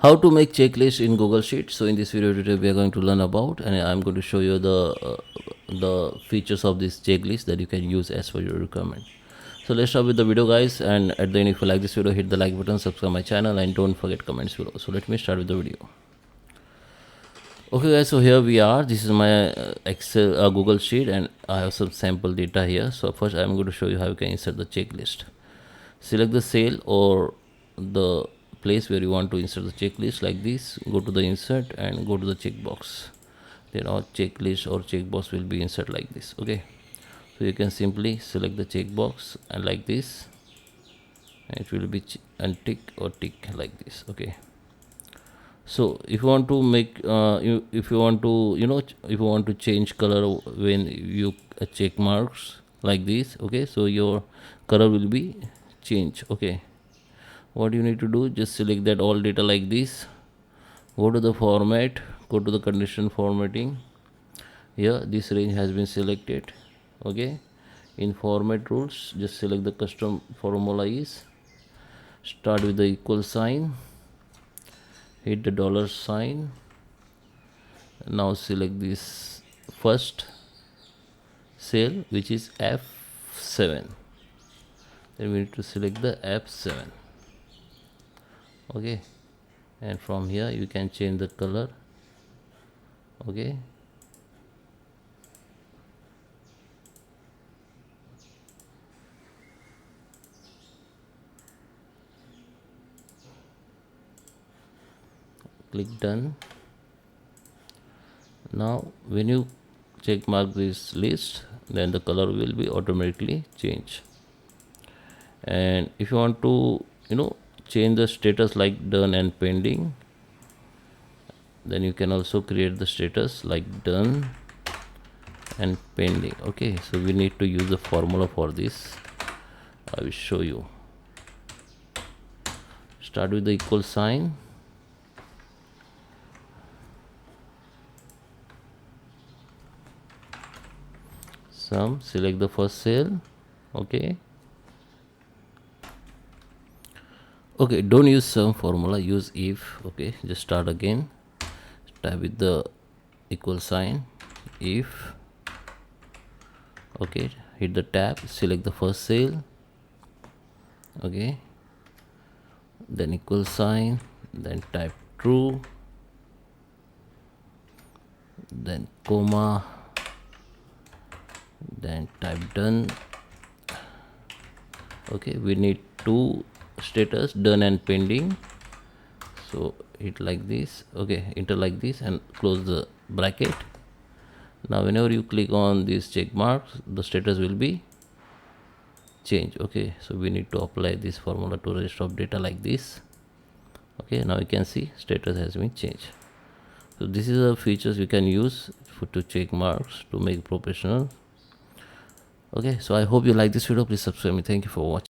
How to make checklist in Google Sheets. So in this video today we are going to learn about, and I'm going to show you the features of this checklist that you can use as per your requirement. So let's start with the video, guys, and at the end, if you like this video, hit the like button, subscribe my channel, and don't forget comments below. So let me start with the video. Okay, guys, so here we are. This is my Excel Google Sheet, and I have some sample data here. So first I'm going to show you how you can insert the checklist. Select the cell or the place where you want to insert the checklist like this. Go to the insert and go to the checkbox. Then our checklist or checkbox will be insert like this. Okay, so you can simply select the checkbox and like this, and it will be untick or tick like this. Okay, so if you want to make if you want to if you want to change color when you check marks like this, okay, so your color will be changed. Okay, what you need to do, just select that all data like this, go to the format, go to the conditional formatting. Here this range has been selected. Okay, in format rules, just select the custom formula is, start with the equal sign, hit the dollar sign. Now select this first cell, which is F7. Then we need to select the F7. Okay, and from here you can change the color. Okay, click done. Now when you check mark this list, then the color will be automatically changed. And if you want to change the status like done and pending, then you can also create the status like done and pending. Okay, so we need to use the formula for this. I will show you. Start with the equal sign, sum, select the first cell. Okay, don't use sum formula, use if. Okay, just start again, type with the equal sign, if. Okay, hit the tab, select the first cell. Okay, then equal sign, then type true, then comma, then type done. Okay, we need two status, done and pending, so hit like this. Okay, enter like this and close the bracket. Now whenever you click on these check marks, the status will be changed. Okay, so we need to apply this formula to rest of data like this. Okay, now you can see status has been changed. So this is the features you can use to check marks to make professional. Okay, so I hope you like this video. Please subscribe me. Thank you for watching.